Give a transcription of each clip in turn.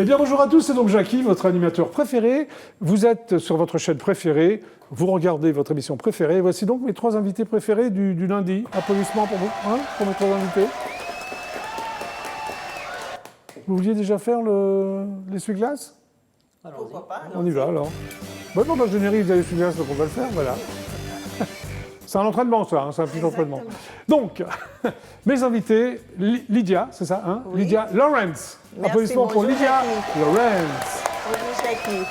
Eh bien, bonjour à tous, c'est donc Jackie, votre animateur préféré. Vous êtes sur votre chaîne préférée, vous regardez votre émission préférée. Voici donc mes 3 invités préférés du lundi. Applaudissements pour vous, hein, pour mes 3 invités. Vous vouliez déjà faire l'essuie-glace? Pourquoi pas? On y va alors. Bon, non, dans le générique, il y a l'essuie-glace, donc on va le faire, voilà. C'est un entraînement, ça, hein, c'est un petit entraînement. Donc, mes invités, Lydia, c'est ça, hein? Oui. Lydia Lawrence. Merci, Applaudissements pour bonjour, Lydia Jackie. Lawrence. Bonjour Jackie.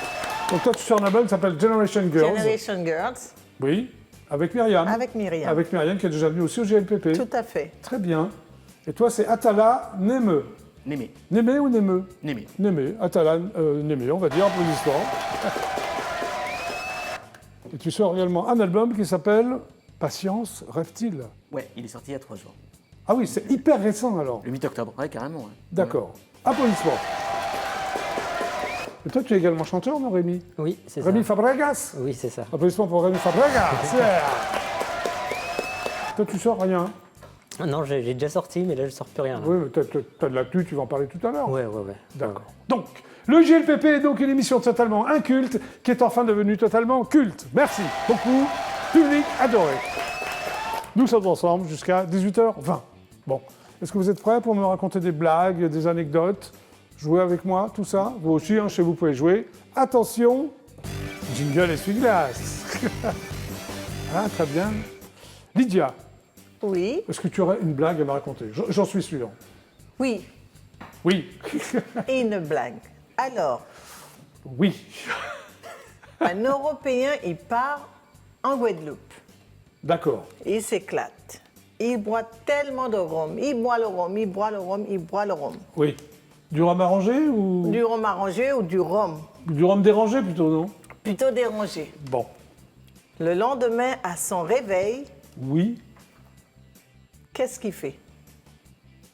Donc toi, tu sors un album qui s'appelle Generation Girls. Generation Girls, Oui, avec Myriam. avec Myriam. Avec Myriam, qui est déjà venue aussi au GLPP. Tout à fait. Très bien. Et toi, c'est Atala Neme. Némé. Némé ou Némeux? Némé. Némé. Atala Némé, on va dire, applaudissements. Et tu sors également un album qui s'appelle Patience rêve-t-il. Ouais, il est sorti il y a 3 jours. Ah oui, c'est hyper récent alors. Le 8 octobre, ouais, carrément. Ouais. D'accord. Applaudissements. Et toi, tu es également chanteur, non, Rémi? Oui, c'est ça. Rémi Fabregas. Oui, c'est ça. Applaudissements pour Rémi Fabregas. Yeah. Toi, tu sors rien. Ah non, j'ai déjà sorti, mais là, je sors plus rien. Là. Oui, mais t'as de l'actu, tu vas en parler tout à l'heure. Ouais. D'accord. Donc, le GLPP est donc une émission totalement inculte qui est enfin devenue totalement culte. Merci beaucoup, public adoré. Nous sommes ensemble jusqu'à 18h20. Bon, est-ce que vous êtes prêts pour me raconter des blagues, des anecdotes, jouer avec moi, tout ça? Vous aussi, hein, chez vous, pouvez jouer. Attention, jingle essuie-glace. Ah, très bien. Lydia, Oui, est-ce que tu aurais une blague à me raconter? J'en suis sûr. oui, Oui. et une blague. Alors, Oui. un Européen, il part en Guadeloupe. D'accord. Il s'éclate. Il boit tellement de rhum. Il boit le rhum, il boit le rhum, il boit le rhum. Oui. Du rhum arrangé ou Du rhum arrangé ou du rhum du rhum dérangé plutôt, non? plutôt dérangé. Bon. Le lendemain, à son réveil, Oui. qu'est-ce qu'il fait?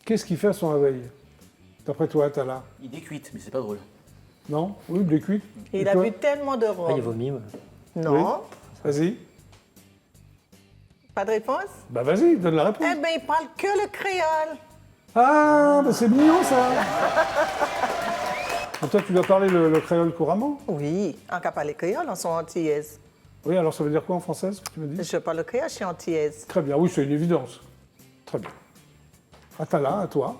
Qu'est-ce qu'il fait à son réveil? D'après toi, Tala? Il décuite, mais c'est pas drôle. Non? Oui, il est cuit. Il Et a toi? bu tellement de Ah, il rhum. vomit. Ouais. Non, Vas-y. pas de réponse? Bah vas-y, donne la réponse. Eh bien, il parle que le créole. Ah, bah c'est mignon ça. Et toi, tu dois parler le créole couramment? Oui, en cas parler créole, on sont antillaises. Oui, alors ça veut dire quoi en français, ce que tu me dis? Je parle créole, je suis antillaise. Très bien, oui, c'est une évidence. Très bien. Atala, à toi.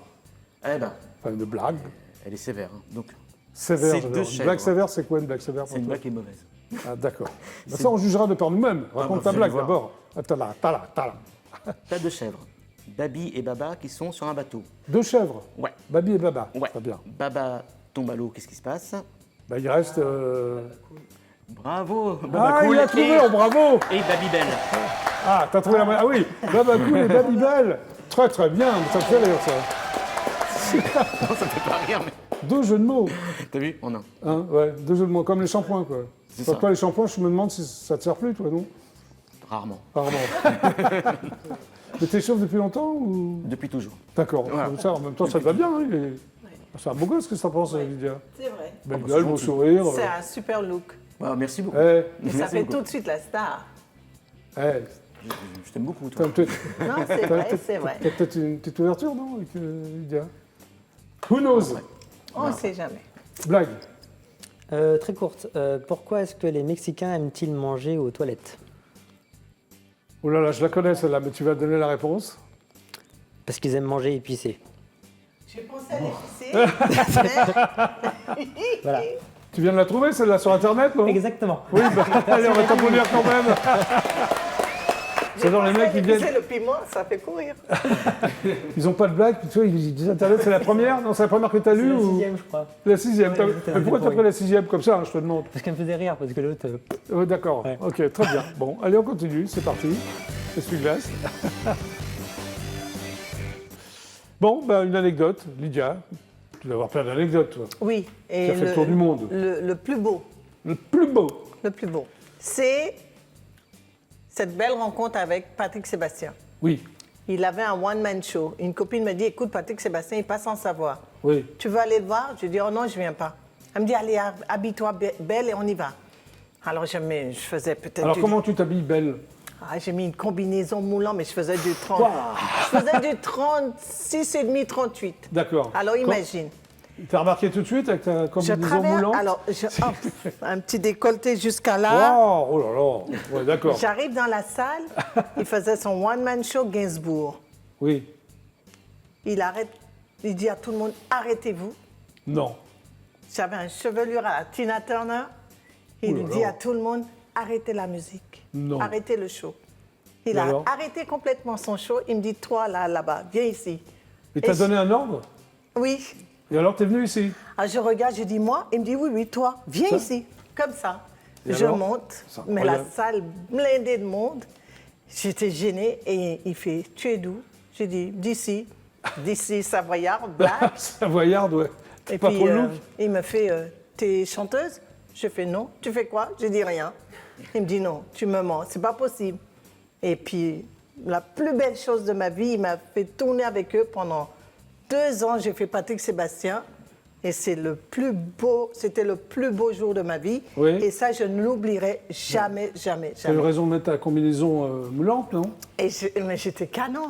Eh ben, Enfin, une blague. elle est sévère. Hein. Donc, Sévère, C'est j'adore. deux Une chèvres. blague sévère, c'est quoi une blague sévère pour c'est une toi? blague qui est mauvaise. Ah, d'accord. Bah, ça, on jugera de par nous-mêmes. Raconte bah, ta vous blague allez voir. d'abord. Atala, Tala. T'as 2 chèvres, Babi et Baba, qui sont sur un bateau. 2 chèvres. Ouais. Babi et Baba. Ouais. Très bien. Baba tombe à l'eau, qu'est-ce qui se passe? Bah, il reste. Bravo, Baba Ah, Cool il a trouvé, et, oh, bravo! et Babi Belle. Ah, t'as trouvé la bonne. Ah oui, Baba Cool et Babybel. Très très bien, ça me fait rire ça. Non, ça me fait pas rire, mais... 2 jeux de mots. T'as vu? En un. Hein, ouais, 2 jeux de mots, comme les shampoings quoi. C'est Quand ça. toi les shampoings, je me demande si ça te sert plus toi, non? Rarement. Rarement. Mais t'es chauve depuis longtemps ou? Depuis toujours. D'accord. Voilà. Comme ça, en même temps, ça te va bien. Hein, c'est un beau gosse que ça pense, Lydia. C'est vrai. Belle bah, gueule, c'est beau gentil. sourire. C'est un super look. Ah, merci beaucoup. Eh, Et Merci ça fait beaucoup. tout de suite la star. eh, Je t'aime beaucoup, toi. t'as peut-être Non, c'est vrai, c'est vrai. t'as peut-être une petite ouverture, non, avec Lydia? Who knows? On ne sait jamais. Blague. Très courte. Pourquoi est-ce que les Mexicains aiment-ils manger aux toilettes? Oh là là, je la connais celle-là, mais tu vas donner la réponse? Parce qu'ils aiment manger épicé. J'ai pensé à l'épicé. Voilà. Tu viens de la trouver celle-là sur internet, non? Exactement. Oui, bah, allez, on va t'applaudir quand même. C'est genre les mecs qui viennent, Le piment, ça fait courir. ils n'ont pas de blague, puis tu vois, ils disent internet, c'est la première? Non, c'est la première que tu as C'est lue la ou... 6e, je crois. La 6e. Ouais, Mais pourquoi t'as pris la 6e comme ça, hein, je te demande? Parce qu'elle me faisait rire, parce que l'autre... D'accord, Ouais. ok, très bien. Bon, allez, on continue, c'est parti. Essuie-glace. Bon, bah, une anecdote, Lydia. Tu dois avoir plein d'anecdotes, toi. Oui. Et Ça fait le tour du monde. Le plus beau, Le plus beau. c'est cette belle rencontre avec Patrick Sébastien. Oui, Il avait un one-man show. Une copine me dit, écoute, Patrick Sébastien, il passe sans savoir. oui. Tu veux aller le voir? Je dis, oh non, je viens pas. Elle me dit, allez, habille-toi belle et on y va. Alors je faisais peut-être Alors, du... comment tu t'habilles belle? Ah, j'ai mis une combinaison moulant, mais je faisais du 30. Waouh. Je faisais du 36,5, 38. D'accord. Alors imagine. T'as remarqué tout de suite avec ta Je combinaison traverse, moulante? alors, hop, un petit décolleté jusqu'à là. Wow, oh là là, ouais, d'accord. J'arrive dans la salle, il faisait son one-man show Gainsbourg. Oui, Il arrête, il dit à tout le monde, arrêtez-vous. non. J'avais une chevelure à la Tina Turner. Il Oh là dit là. à tout le monde, arrêtez la musique. Non. Arrêtez le show. Il Et a alors arrêté complètement son show. Il me dit, toi, là-bas, viens ici. Il t'a Et donné un ordre? Oui. Et alors, t'es venu ici? Ah, je regarde, je dis, moi. Il me dit, oui, oui, toi, viens Ça ici. Comme ça. Et Je alors monte, C'est mais la incroyable. salle blindée de monde. J'étais gênée et il fait, tu es d'où? J'ai dit, d'ici, Savoyard, black. Savoyarde, ouais. Et Pas puis, trop lourd. il me fait, t'es chanteuse? Je fais non. Tu fais quoi? Je dis rien. Il me dit non, tu me mens, c'est pas possible. Et puis, la plus belle chose de ma vie, il m'a fait tourner avec eux pendant 2 ans. J'ai fait Patrick Sébastien. Et c'est le plus beau, c'était le plus beau jour de ma vie. Oui. Et ça, je ne l'oublierai jamais, jamais, T'as eu jamais. raison de mettre ta combinaison moulante, non? Mais j'étais canon.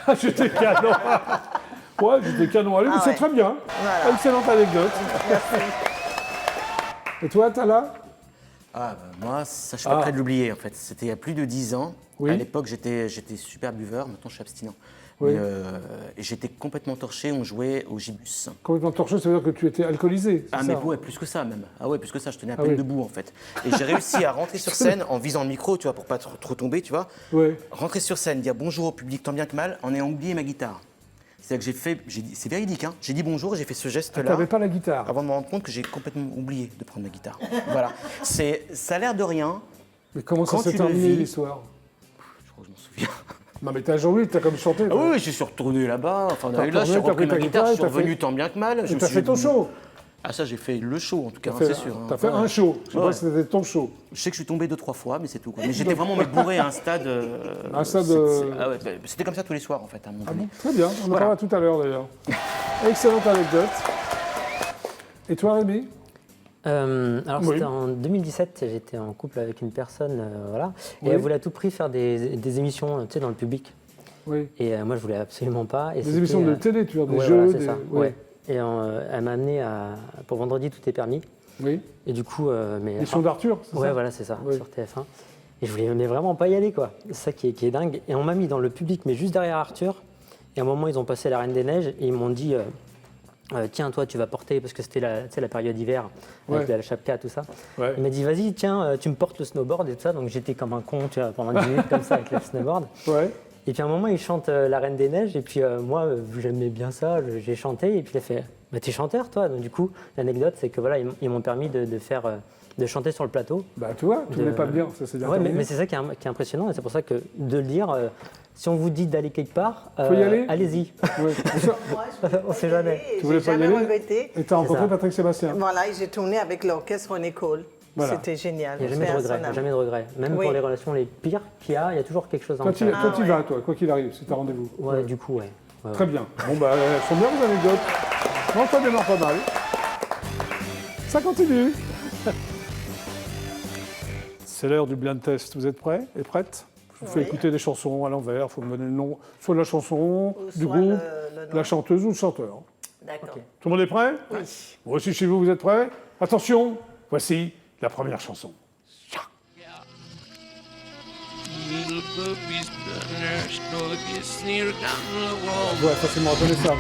Ah, j'étais canon. Ouais, j'étais canon. Allez, mais c'est ouais. très bien. Voilà. Excellente anecdote. Et toi, Tala? Ah, bah, moi, ça, je suis pas prêt de l'oublier, en fait. C'était il y a plus de 10 ans. Oui. À l'époque, j'étais super buveur. Maintenant, je suis abstinent. Oui. Mais, et j'étais complètement torché. On jouait au gibus. Complètement torcheux, ça veut dire que tu étais alcoolisé. c'est Ah, mais ça ouais, plus que ça, même. Ah ouais, plus que ça. Je tenais à Ah peine oui. debout, en fait. Et j'ai réussi à rentrer sur scène en visant le micro, tu vois, pour pas trop tomber, tu vois. Oui. Rentrer sur scène, dire bonjour au public, tant bien que mal, en ayant oublié ma guitare. C'est-à-dire que c'est véridique, hein. J'ai dit bonjour et j'ai fait ce Ah, geste-là. t'avais pas la guitare. Avant de me rendre compte que j'ai complètement oublié de prendre ma guitare. Voilà. Ça a l'air de rien. Mais comment ça Quand s'est tu le terminé vis- l'histoire? Je crois que je m'en souviens. Non, mais t'as joué, t'as comme chanté. Ah toi. oui, je suis retourné là-bas. Enfin, on T'as a eu là, je suis retourné, t'as repris pris ma ta guitare, je suis guitare et t'as revenu fait- tant bien que mal. Et t'as fait ton show. Ah, ça, j'ai fait le show, en tout cas, hein, T'as c'est fait- sûr. hein. T'as fait Ouais. un show. Je sais Ouais. pas si c'était ton show. Je sais que je suis tombé 2-3 fois, mais c'est tout. Quoi. Mais j'étais vraiment bourré à un stade. Un stade, Ah ouais, bah, c'était comme ça tous les soirs, en fait, à un moment donné. Très bien, on en Voilà. parlera tout à l'heure d'ailleurs. Excellente anecdote. Et toi, Rémi? Alors Oui. c'était en 2017, j'étais en couple avec une personne, voilà, et Oui. elle voulait à tout prix faire des émissions, tu sais, dans le public. Oui. Et moi je voulais absolument pas. Et Des c'était, émissions de télé, tu vois, des ouais, jeux. voilà, c'est des... ça. oui. Ouais. Et elle m'a amené pour vendredi tout est permis. Oui. Et du coup, mais L'émission d'Arthur, c'est ouais, ça? voilà, c'est ça, Oui. sur TF1. Et je voulais mais vraiment pas y aller, quoi. C'est ça qui est dingue. Et on m'a mis dans le public, mais juste derrière Arthur. Et à un moment, ils ont passé la Reine des Neiges et ils m'ont dit tiens, toi, tu vas porter, parce que c'était la période hiver, avec Ouais. la chapka, tout ça. Ouais. Il m'a dit vas-y, tiens, tu me portes le snowboard et tout ça. Donc j'étais comme un con, tu vois, pendant 10 minutes comme ça avec le snowboard. Ouais. Et puis à un moment, il chante La Reine des Neiges. Et puis moi, j'aimais bien ça, j'ai chanté. Et puis il a fait bah, t'es chanteur, toi. Donc du coup, l'anecdote, c'est que voilà, ils m'ont permis de chanter sur le plateau. Bah, tu vois, tu voulais pas bien, ça c'est bien. Ouais, mais terminé. c'est ça qui est impressionnant. Et c'est pour ça que de le dire, si on vous dit d'aller quelque part, Faut y aller allez-y. Ouais, c'est ça. Moi, je voulais On sait pas y jamais. aller, Tu voulais j'ai pas y jamais aller regretté. Et t'as rencontré ça. Patrick Sébastien. Voilà, et j'ai tourné avec l'orchestre René Cole. Voilà. C'était génial. Il n'y a jamais de regret. Personnel. Jamais de regret. Même Oui. pour les relations les pires qu'il y a toujours quelque chose en Toi, tu faire. toi, tu ouais. vas, toi, quoi qu'il arrive, c'est ta rendez-vous. Ouais, du coup, ouais. Ouais, Très bien. Bon, bah, elles sont bien vos anecdotes. Non, ça démarre pas mal. Ça continue. C'est l'heure du blind test. Vous êtes prêts et prêtes? Je vous fais Oui. écouter des chansons à l'envers. Il faut me donner le nom, soit de la chanson, Ou du soit groupe, le nom. la chanteuse ou le chanteur. D'accord. Ok. Tout le monde est prêt? Oui. Vous aussi chez vous, vous êtes prêts? Attention, voici la première chanson. Little puppies, the nurse dog is sneer down the wall. Ouais, facilement reconnaître ça.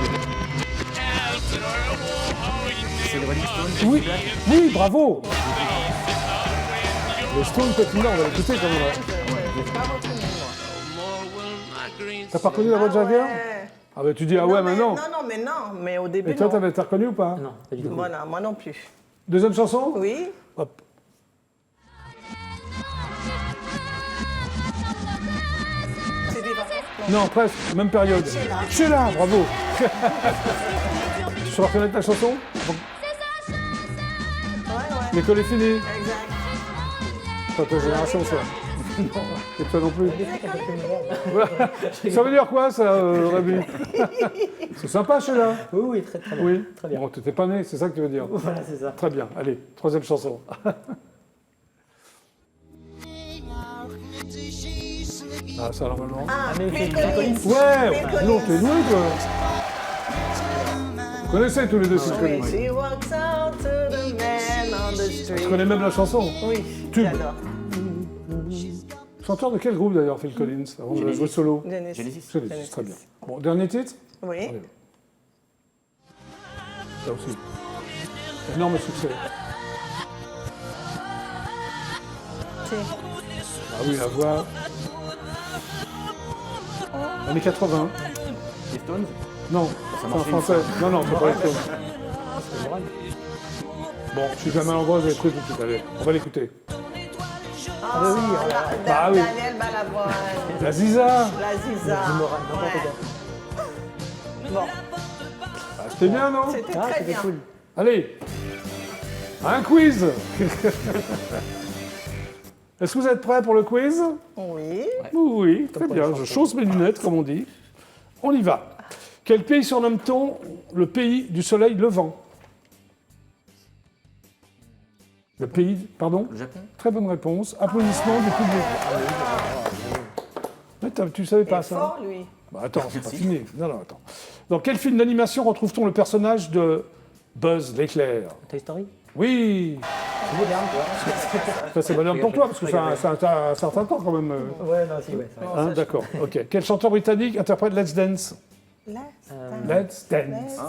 C'est le Rolling Stone. Oui, oui, bravo. Les Stones, continue, on va l'écouter quand même. T'as pas reconnu la voix de Jagger? Ouais. Ah bah tu dis ah ouais Non, mais- maintenant. Non, mais au début, Et toi, non. t'as reconnu ou pas? Non, pas du tout. Voilà, moi non plus. Deuxième chanson? Oui. Hop. C'est des vacances. Non, presque, même période. Sheila, bravo. Tu sauras reconnaître la chanson? Bon, Ouais, ouais. l'école est finie. Exact. Pas ta génération, ça. Non, et toi non plus. Voilà. Ça veut dire quoi, ça, Rémi? C'est sympa, Sheila. Oui, oui, très, très bien. Oui. Très bien. Bon, t'étais pas né, c'est ça que tu veux dire. Voilà, c'est ça. Très bien. Allez, troisième chanson. Ah, ça, normalement. Ah, mais Phil Phil Collins. Ouais, Phil non, Collins. t'es doué, toi. connaissez tous les deux Phil Oui, Collins. she walks out to the man on the street. Tu connais même la chanson. Oui, Tube. j'adore. Chanteur de quel groupe d'ailleurs, Phil Collins, avant de Genesis. jouer solo? Genesis. Genesis, très bien. Bon, dernier titre? Oui. Allez. Là aussi. Énorme succès. Si. Ah oui, la voix. Années 80. Les Stones. Non, c'est en français. Non, non, c'est pas les Stones. Bon, je suis jamais à l'endroit, j'ai trouvé tout de suite. Allez, on va l'écouter. Ah oui, Bah oui. Daniel Balavoine, La Ziza. la Ziza. Ouais. Bon, Ah, c'était bien, non? c'était Ah, très c'était bien. cool. Allez, un quiz. Est-ce que vous êtes prêts pour le quiz? Oui. Oui, très bien. Je chausse mes lunettes, comme on dit. On y va. Quel pays surnomme-t-on le pays du soleil levant? Le pays, pardon? Le Japon. Très bonne réponse. Applaudissements du public. Mais tu savais pas ça? Fort, lui. Bah, attends, c'est pas Merci. fini. Non, non, attends. Dans quel film d'animation retrouve-t-on le personnage de Buzz l'éclair? Toy Story? Oui. C'est moderne, tu vois. Ça, c'est moderne pour toi, parce que c'est un certain temps quand même. Ouais, non, si, ouais. Hein, d'accord, ok. Quel chanteur britannique interprète Let's Dance? Let's Let's Dance. dance.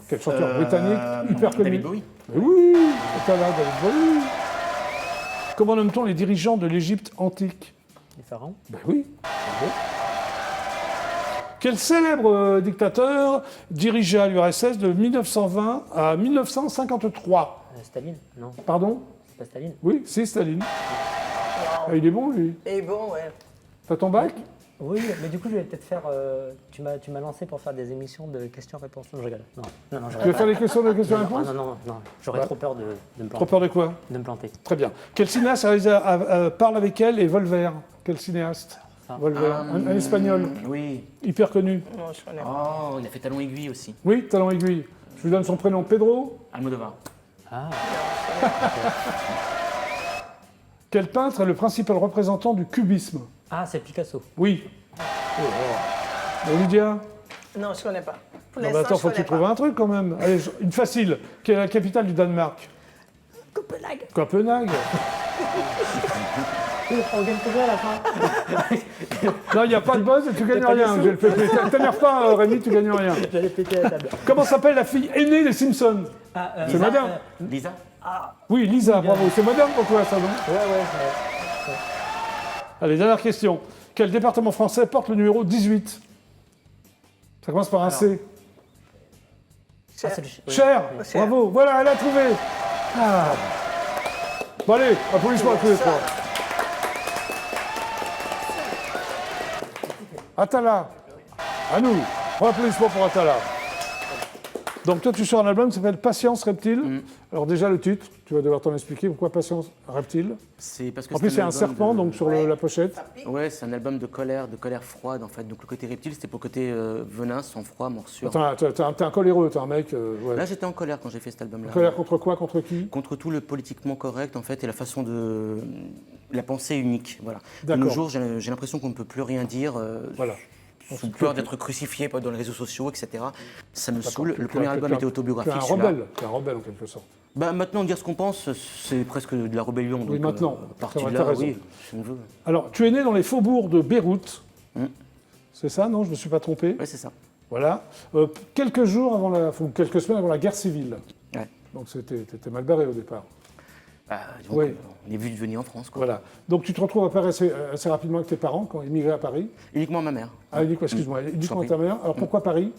Quel chanteur britannique hyper connu? David Bowie. Mais oui, c'est là, David Bowie. Comment nomme-t-on les dirigeants de l'Égypte antique? Les pharaons? Ben oui. Bravo. Quel célèbre dictateur dirigeait l'URSS de 1920 à 1953? Staline? Non, Pardon? c'est pas Staline. Oui, c'est Staline. Ah, il est bon, lui. Et bon, ouais. T'as ton bac? Oui, mais du coup, je vais peut-être faire. Tu m'as lancé pour faire des émissions de questions-réponses. Non, je rigole. Non, non, non, je Tu veux faire les questions de Ah, questions-réponses? non, non, non. J'aurais Ouais. trop peur de me Trop planter. peur de quoi? De me planter. Très bien. Quel cinéaste a réalisé Parle avec elle et Volver? Quel cinéaste? Volver. Un espagnol, Oui. hyper connu. Non, je connais pas. Oh, il a fait Talon aiguille aussi. Oui, talent aiguille. Je lui donne son prénom, Pedro. Almodovar. Ah, Quel peintre est le principal représentant du cubisme? ah c'est Picasso. Oui. Bon, Lydia? Non, je connais pas. Pour Non, mais l'instant, attends, je faut que tu connais trouves pas. un truc quand même. Allez, une facile. Quelle est la capitale du Danemark? Copenhague. Copenhague. On gagne toujours à la fin. Non, il n'y a pas de buzz et tu gagnes pas rien. des J'ai le fait. T'énerve pas, Rémi, tu gagnes rien. J'allais péter la table. Comment s'appelle la fille aînée des Simpsons? Ah, C'est madame. Lisa. Oui, Lisa, bravo. C'est moderne pour toi, ça, non? ouais. Allez, dernière question. Quel département français porte le numéro 18? Ça commence par un C. Ah, c'est le ouais. Cher. Cher. Bravo. Voilà, elle a trouvé. Ah. Bon, allez, applaudissements à tous les trois. Atala. À nous. Applaudissements pour Atala. Donc toi, tu sors un album qui s'appelle Patience Reptile. Alors déjà, le titre, tu vas devoir t'en expliquer. Pourquoi Patience Reptile? C'est parce que En plus, c'est un album serpent, de- donc sur la pochette. Ouais, c'est un album de colère froide en fait. Donc le côté reptile, c'était pour le côté venin, sang-froid, morsure. T'es un coléreux, t'es un mec. Ouais. Là, j'étais en colère quand j'ai fait cet album-là. Colère contre quoi? Contre qui? Contre tout le politiquement correct en fait et la façon de la pensée unique. Voilà. De D'accord. nos jours, j'ai l'impression qu'on ne peut plus rien dire. Voilà. Sous peur d'être crucifié dans les réseaux sociaux, etc. Ça me saoule. Tu- Le tu- premier tu- album tu- était autobiographique. Tu es un celui-là. rebelle. Tu es un rebelle en quelque sorte. Bah, maintenant, dire ce qu'on pense, c'est presque de la rébellion. Oui, donc, maintenant. partie C'est vrai, de t'as là, raison. oui, si on veut. Alors, tu es né dans les faubourgs de Beyrouth. Mm. C'est ça, non? Je ne me suis pas trompé. Ouais, c'est ça. Voilà. Quelques jours avant quelques semaines avant la guerre civile. Ouais. Donc, t'étais mal barré au départ. Bah, disons Ouais. on est vu de venir en France. Quoi. Voilà. Donc, tu te retrouves à Paris assez rapidement avec tes parents quand ils immigraient à Paris. Uniquement ma mère. Ah, excuse-moi, uniquement prie. ta mère. Alors, pourquoi Paris?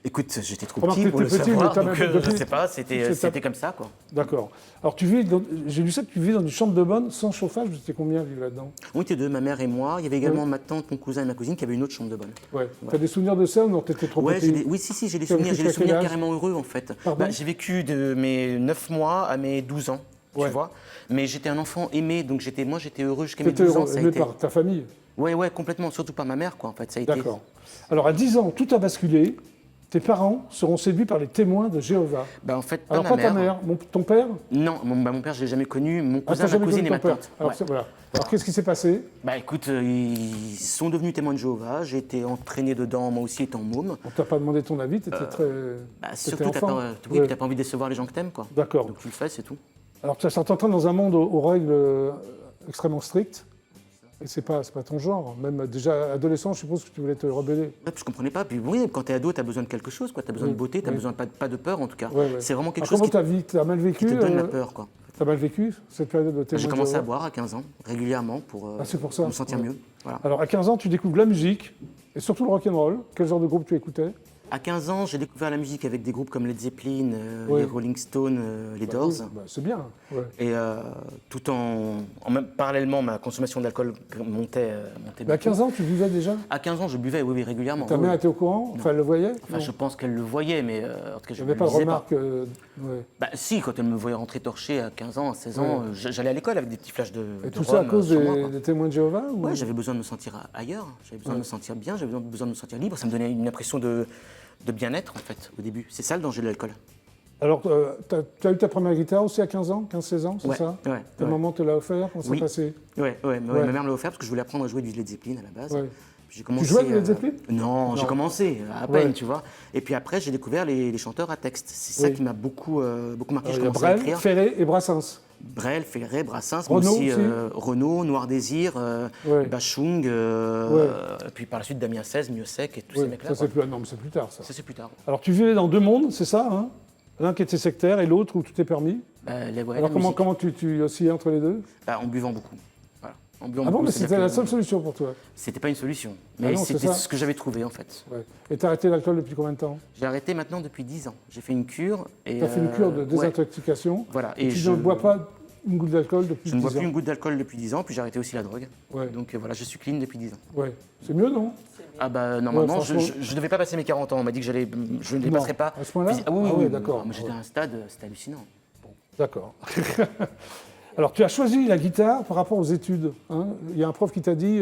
Écoute, j'étais trop Remarque, petit pour le t'étais petit, savoir, mais t'as donc même- je sais pas, c'était c'est- comme ça, quoi. D'accord. Alors, j'ai lu ça que tu vivais dans une chambre de bonne sans chauffage. Vous étiez combien à vivre là-dedans? On était deux, ma mère et moi. Il y avait également ma tante, mon cousin et ma cousine qui avaient une autre chambre de bonne. Ouais. T'as des souvenirs de ça ou non? T'étais trop Ouais, petit? oui, si, j'ai des Tu as souvenirs. vécu J'ai des jusqu'à quel souvenirs âge? carrément heureux, en fait. Pardon J'ai vécu de mes 9 mois à mes 12 ans, Ouais. tu vois. Mais j'étais un enfant aimé, donc moi, j'étais heureux jusqu'à mes T'étais 12 ans. Ça a aimé été... par ta famille? Ouais, complètement. Surtout par ma mère, quoi, en fait. Ça a été... D'accord. Alors, à 10 ans, tout a basculé. tes parents seront séduits par les témoins de Jéhovah. Bah, en fait, pas Alors, ma pas mère. ta mère, ton père. Non, mon père, je l'ai jamais connu. Mon Ah, cousin, t'as ma jamais cousine connu et ma ton père. tante. Alors, Ouais. voilà. Alors, qu'est-ce qui s'est passé? Bah écoute, ils sont devenus témoins de Jéhovah. J'ai été entraîné dedans, moi aussi étant môme. On t'a pas demandé ton avis, t'étais très. Bah, t'étais surtout, t'as enfant. pas, oui, Ouais. puis t'as pas envie de décevoir les gens que t'aimes, quoi. D'accord. Donc tu le fais, c'est tout. Alors, tu t'entraînes dans un monde aux règles extrêmement strictes. Et c'est pas ton genre. Même déjà adolescent, je suppose que tu voulais te rebeller. Ouais, puis je comprenais pas. Puis oui, quand t'es ado, t'as besoin de quelque chose, quoi. T'as besoin Oui, de beauté, t'as oui. besoin pas de peur, en tout cas. Ouais, ouais. C'est vraiment quelque Alors, chose comment qui, t'as mal vécu qui te donne la peur, quoi. T'as mal vécu cette période de témoin J'ai de commencé à Jéhovah boire à 15 ans, régulièrement, pour, Ah, c'est pour ça. me sentir Ouais. mieux. Voilà. Alors, à 15 ans, tu découvres la musique et surtout le rock'n'roll. Quel genre de groupe tu écoutais? À 15 ans, j'ai découvert la musique avec des groupes comme Led Zeppelin, Oui. les Rolling Stones, les Doors. Oui, bah, c'est bien. Ouais. Et tout parallèlement, ma consommation d'alcool montait. Mais à beaucoup. 15 ans, tu buvais déjà? À 15 ans, je buvais, oui, régulièrement. Ta oui, mère oui. était au courant? Enfin, elle le voyait? Enfin, Non. je pense qu'elle le voyait, mais en tout cas, je Il ne n'y avait le pas de disais remarque. ouais. Bah, si, quand elle me voyait rentrer torché à 15 ans, à 16 ans, j'allais à l'école avec des petits flashs de Et de tout ça à rhum, cause sur moi, des, quoi. des témoins de Jéhovah ou... Ouais, j'avais besoin de me sentir ailleurs, j'avais besoin de me sentir bien, j'avais besoin de me sentir libre. Ça me donnait une impression de bien-être, en fait, au début. C'est ça le danger de l'alcool. Alors, tu as eu ta première guitare aussi à 15 ans, 15-16 ans, c'est Ouais, ça? ouais, Ta ouais. maman te l'a offert? Comment ça Oui. s'est passé? Ouais, Ouais. ma mère me l'a offert parce que je voulais apprendre à jouer du Led Zeppelin à la base. Ouais. Puis j'ai commencé, jouais du Led Zeppelin? Non, Non. j'ai commencé à peine, Ouais. tu vois. Et puis après, j'ai découvert les chanteurs à texte. C'est ça Oui. qui m'a beaucoup marqué. Je Il y a commençais à Brel, écrire. Ferré et Brassens. Brel, Ferré, Brassens, Renaud mais aussi, aussi. Renaud, Noir Désir, Ouais. Bachung, Ouais. et puis par la suite Damien 16, Miossec et tous Oui, ces mecs-là. ça c'est quoi. plus... Non, mais c'est plus tard, ça. Ça, c'est plus tard. Alors, tu vivais dans deux mondes, c'est ça, hein? L'un qui était sectaire et l'autre où tout est permis. Alors, comment tu oscillais entre les deux? En buvant beaucoup. Voilà. En buvant Ah bon, beaucoup, mais c'est-à-dire c'était la que seule solution pour toi. C'était pas une solution, Ah mais non, c'est c'était ça. ce que j'avais trouvé en fait. Ouais. Et t'as arrêté l'alcool depuis combien de temps? J'ai arrêté maintenant depuis 10 ans. J'ai fait une cure. Tu as fait une cure de désintoxication. Voilà. Et tu ne bois pas une goutte d'alcool depuis 10 Je ne ans. bois plus une goutte d'alcool depuis 10 ans, puis j'ai arrêté aussi la drogue. Ouais. Donc voilà, je suis clean depuis 10 ans. Ouais. C'est mieux, non? Ah bah normalement, Ouais, je franchement- ne devais pas passer mes 40 ans. On m'a dit que je ne les Non, passerais pas. à ce point-là Ah oui, Ah oui, ouais, d'accord. Moi j'étais à un stade, c'était hallucinant. D'accord. Alors, tu as choisi la guitare par rapport aux études. Hein. Il y a un prof qui t'a dit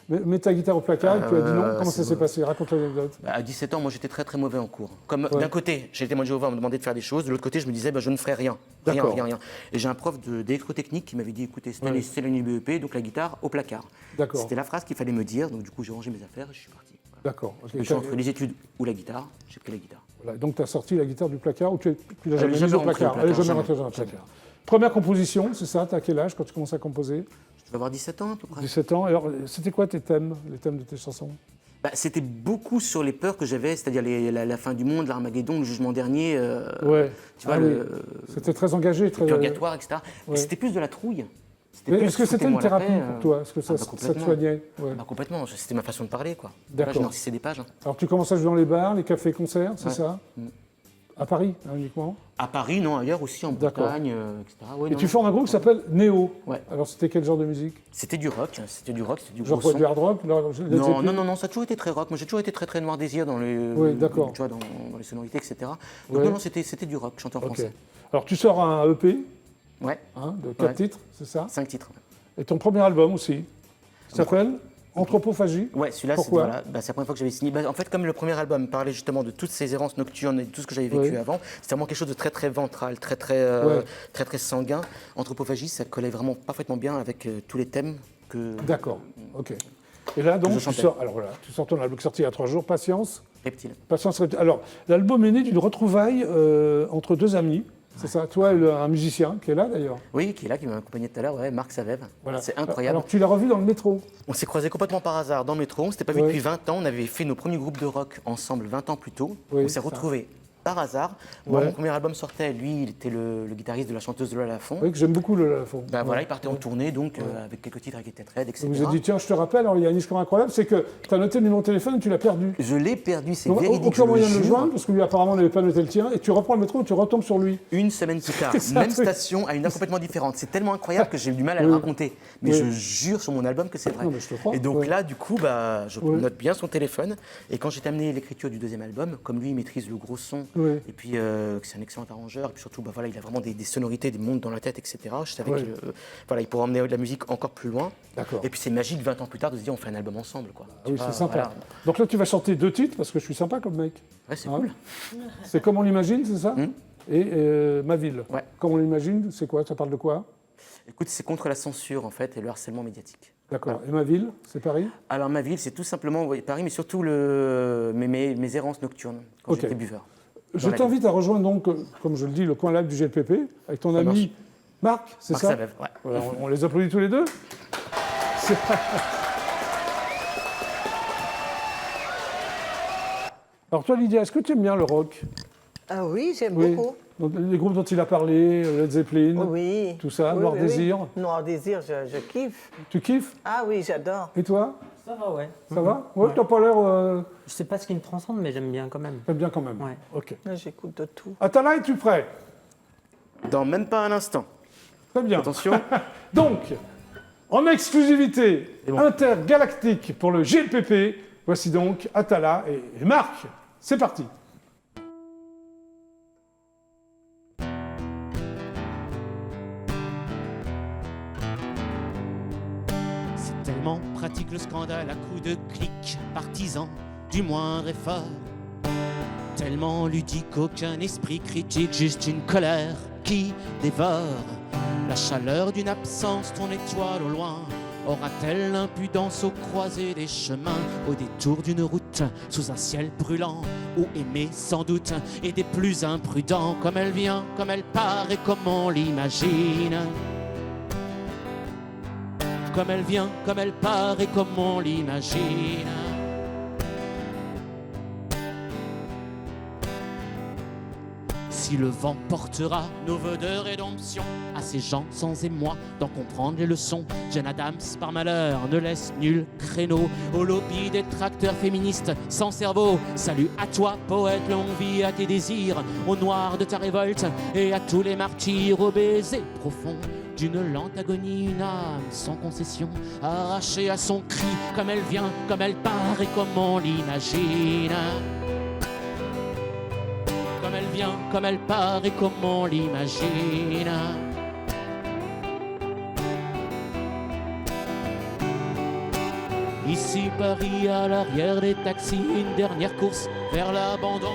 mets ta guitare au placard, et tu as dit non. Comment ça c'est s'est vrai. passé? Raconte l'anecdote. À 17 ans, moi j'étais très très mauvais en cours. Comme Ouais. d'un côté, j'étais témoin de Jéhovah, on me demandait de faire des choses, de l'autre côté, je me disais je ne ferai rien. Rien, D'accord. rien, rien. Et j'ai un prof d'électrotechnique qui m'avait dit écoutez, c'est l'année BEP, donc la guitare au placard. D'accord. C'était la phrase qu'il fallait me dire, donc du coup j'ai rangé mes affaires et je suis parti. Voilà. D'accord. Ok. Je me suis entre les études ou la guitare, j'ai pris la guitare. Voilà. Donc, tu as sorti la guitare du placard ou tu l'as Elle jamais est mise jamais au rentrée au placard? placard, Elle est jamais jamais. rentrée dans le placard. Première composition, c'est ça? Tu as quel âge quand tu commences à composer? Je vais avoir 17 ans à peu près. 17 ans. Alors, c'était quoi tes thèmes, les thèmes de tes chansons? C'était beaucoup sur les peurs que j'avais, c'est-à-dire la fin du monde, l'Armageddon, le jugement dernier, Ouais. tu vois, Ah oui. le C'était très engagé, très. purgatoire, etc. ouais. C'était plus de la trouille. C'était Mais plus est-ce que c'était une foutez-moi la thérapie paix, pour toi? Est-ce que ça, bah, ça te complètement. soignait? Ouais. Complètement, c'était ma façon de parler, quoi. D'accord. Là, je noircissais des pages. hein. Alors, tu commences à jouer dans les bars, les cafés-concerts, c'est Ouais. ça? À Paris, hein, uniquement. À Paris, non, ailleurs aussi, en D'accord. Bretagne, etc. Ouais, Et non, tu non. formes un groupe qui s'appelle Néo. Ouais. Alors, c'était quel genre de musique? C'était du rock, c'était du Genre gros quoi, son. du hard rock? Led Non, Zeppelin non, ça a toujours été très rock. Moi, j'ai toujours été très, très Noir Désir dans les, Oui, d'accord. tu vois, dans les sonorités, etc. Donc, Ouais. non, c'était du rock, chanté en Ok. français. Alors, tu sors un EP Ouais, de 4 Ouais. titres, c'est ça? 5 titres. Et ton premier album aussi, qui s'appelle Anthropophagie. Ouais, celui-là, c'est Pourquoi voilà, c'est la première fois que j'avais signé. En fait, comme le premier album parlait justement de toutes ces errances nocturnes et de tout ce que j'avais vécu Oui. avant, c'était vraiment quelque chose de très très ventral, très Ouais. très sanguin. Anthropophagie, ça collait vraiment parfaitement bien avec tous les thèmes que D'accord, ok. Et là, donc, Je tu chantais. sors, alors voilà, tu sors ton album qui est sorti il y a 3 jours, Patience. reptiles. Patience. Alors, l'album est né d'une retrouvaille entre deux amis. C'est ça, toi et un musicien qui est là d'ailleurs. Oui, qui est là, qui m'a accompagné tout à l'heure, ouais, Marc Savève. Voilà. C'est incroyable. Alors, tu l'as revu dans le métro. On s'est croisés complètement par hasard dans le métro, on s'était pas vu Ouais. depuis 20 ans, on avait fait nos premiers groupes de rock ensemble 20 ans plus tôt. Oui, On s'est ça. retrouvés par hasard. Moi, Ouais. mon premier album sortait, lui, il était le guitariste de la chanteuse de Lola Lafont. Oui, que j'aime beaucoup le Lafont. Bah Ouais. voilà, il partait en tournée, donc avec quelques titres avec Ted Red, etc. Vous vous êtes dit, tiens, je te rappelle, alors il y a une histoire incroyable, c'est que tu as noté le numéro de téléphone et tu l'as perdu. Je l'ai perdu, c'est Donc, véridique. aucun je moyen de le jure. joindre, parce que lui apparemment n'avait pas noté le tien, et tu reprends le métro et tu retombes sur lui. Une semaine plus tard, C'est ça, même oui. station, à une heure complètement différente. C'est tellement incroyable que j'ai eu du mal à Oui. le raconter. Mais Oui. je jure sur mon album que c'est vrai. Non, mais je te crois, Et donc ouais. là, du coup, je Ouais. note bien son téléphone. Et quand j'ai terminé l'écriture du deuxième album, comme lui, il maîtrise le gros son Oui. Et puis, c'est un excellent arrangeur. Et puis surtout, voilà, il a vraiment des sonorités, des mondes dans la tête, etc. Je savais Oui. il pourrait emmener de la musique encore plus loin. D'accord. Et puis, c'est magique, 20 ans plus tard, de se dire, on fait un album ensemble, quoi. Ah oui, Tu vois, c'est sympa. voilà. Donc là, tu vas chanter 2 titres parce que je suis sympa comme mec. Ouais, c'est Hein cool. C'est Comme on l'imagine, c'est ça Et Ma ville. Ouais. Comme on l'imagine, c'est quoi? Ça parle de quoi? Écoute, c'est contre la censure, en fait, et le harcèlement médiatique. D'accord. Et Ma ville, c'est Paris? Alors, ma ville, c'est tout simplement Paris, mais surtout mes errances nocturnes, quand Ok. j'étais buveur. Je Dans la t'invite à rejoindre donc, comme je le dis, le coin live du GLPP avec ton ami Marc, c'est Marc ça? Savève, ouais. Voilà, on les applaudit tous les deux. C'est- Alors toi, Lydia, est-ce que tu aimes bien le rock? Ah oui, j'aime Oui. beaucoup. Donc, les groupes dont il a parlé, Led Zeppelin, Oui. tout ça, Oui, Noir oui, Désir. oui. Noir Désir, je kiffe. Tu kiffes? Ah oui, j'adore. Et toi? Ça va, ouais. Ça va? Ouais, t'as pas l'air... Je sais pas ce qui me transcende, mais j'aime bien quand même. T'aimes bien quand même? Ouais. Ok. J'écoute de tout. Atala, es-tu prêt? Dans même pas un instant. Très bien. Attention. Donc, en exclusivité C'est bon. intergalactique pour le GLPP, voici donc Atala et Marc. C'est parti. C'est tellement pratique le scandale à coups de clics partisans du moindre effort. Tellement ludique qu'aucun esprit critique, juste une colère qui dévore. La chaleur d'une absence, ton étoile au loin, aura-t-elle l'impudence au croisé des chemins, au détour d'une route, sous un ciel brûlant, ou aimée sans doute, et des plus imprudents, comme elle vient, comme elle part et comme on l'imagine. Comme elle vient, comme elle part et comme on l'imagine. Si le vent portera nos vœux de rédemption à ces gens sans émoi d'en comprendre les leçons, Jane Addams par malheur ne laisse nul créneau au lobby des tracteurs féministes sans cerveau. Salut à toi poète, longue vie à tes désirs, au noir de ta révolte et à tous les martyrs, au baiser profond d'une lente agonie, une âme sans concession, arrachée à son cri, comme elle vient, comme elle part et comme on l'imagine. Comme elle vient, comme elle part et comme on l'imagine. Ici Paris, à l'arrière des taxis, une dernière course vers l'abandon.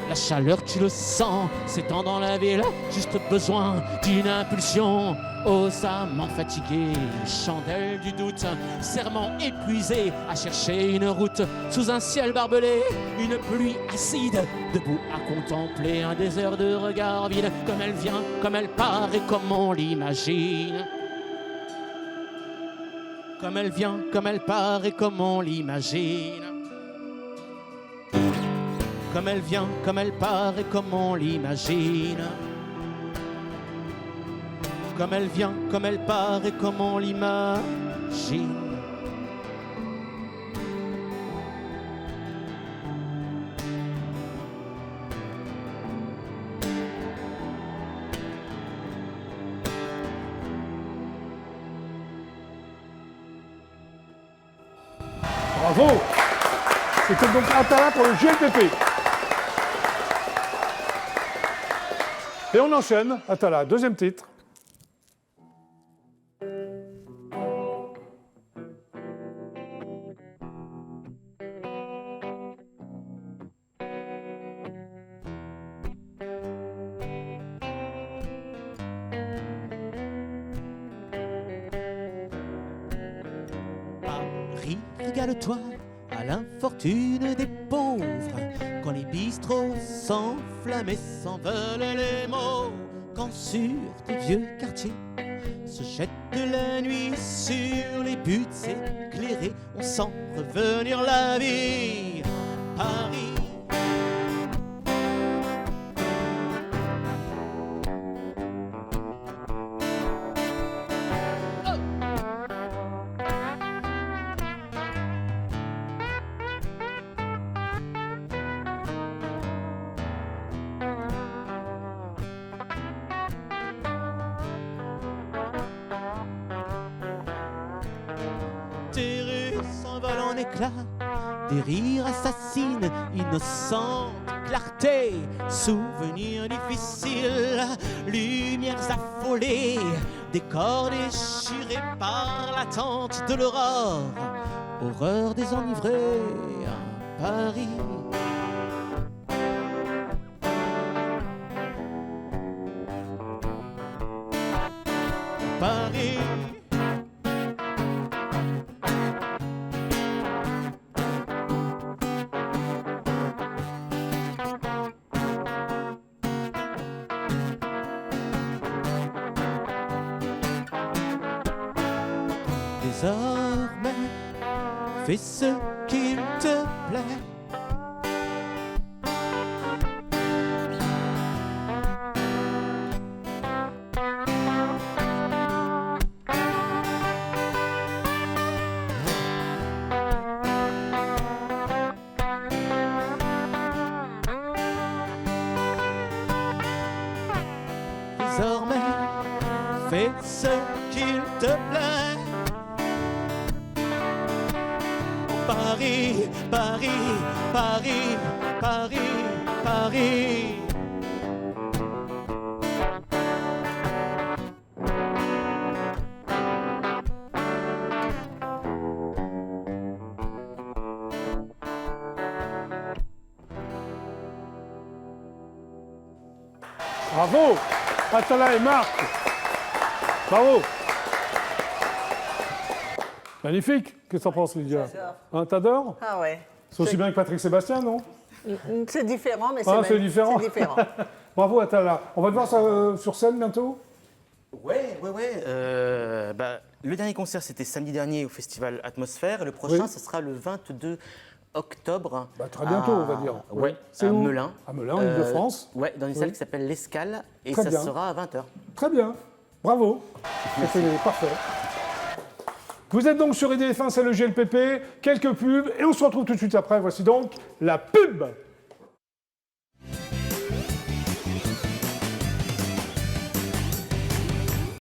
La chaleur, tu le sens, s'étend dans la ville, juste besoin d'une impulsion. Aux amants fatigués, chandelle du doute, serment épuisé à chercher une route sous un ciel barbelé, une pluie acide, debout à contempler un désert de regards vides, comme elle vient, comme elle part et comme on l'imagine. Comme elle vient, comme elle part et comme on l'imagine. Comme elle vient, comme elle part et comme on l'imagine. Comme elle vient, comme elle part et comme on l'imagine. Bravo. C'était donc Atala pour le GLPP. Et on enchaîne, Atala, deuxième titre. Paris, régale-toi à l'infortune des pauvres, quand les bistrots s'enflamment et s'envolent les mots, quand sur tes vieux quartiers se jette la nuit sur les buts éclairés, on sent revenir la vie. Paris. Tes rues s'envolent en éclats, des rires assassines, innocente clarté, souvenirs difficiles, lumières affolées, décors déchirés par l'attente de l'aurore, horreur des enivrés à Paris. Paris. Désormais, fais ce qu'il te plaît. Désormais, fais ce qu'il te plaît. Paris, Paris, Paris, Paris, Paris. Bravo Atala et Marc. Bravo. Magnifique. Qu'est-ce que t'en penses, Lydia? Hein, t'adores? Ah ouais. C'est aussi bien que Patrick Sébastien, non? C'est différent, mais Ah, c'est c'est différent. C'est différent. Bravo Atala. On va te voir ça, sur scène bientôt? Ouais. Le dernier concert, c'était samedi dernier au festival Atmosphère. Et le prochain, Oui. ce sera le 22 octobre. Bah, très bientôt, on va dire. Ouais, C'est à où? Melun. À Melun, en Ile-de-France. Ouais, dans une Oui. salle qui s'appelle l'Escale. Et Très ça bien. sera à 20h. Très bien. Bravo. C'était parfait. Vous êtes donc sur IDF1, c'est le GLPP. Quelques pubs et on se retrouve tout de suite après. Voici donc la pub.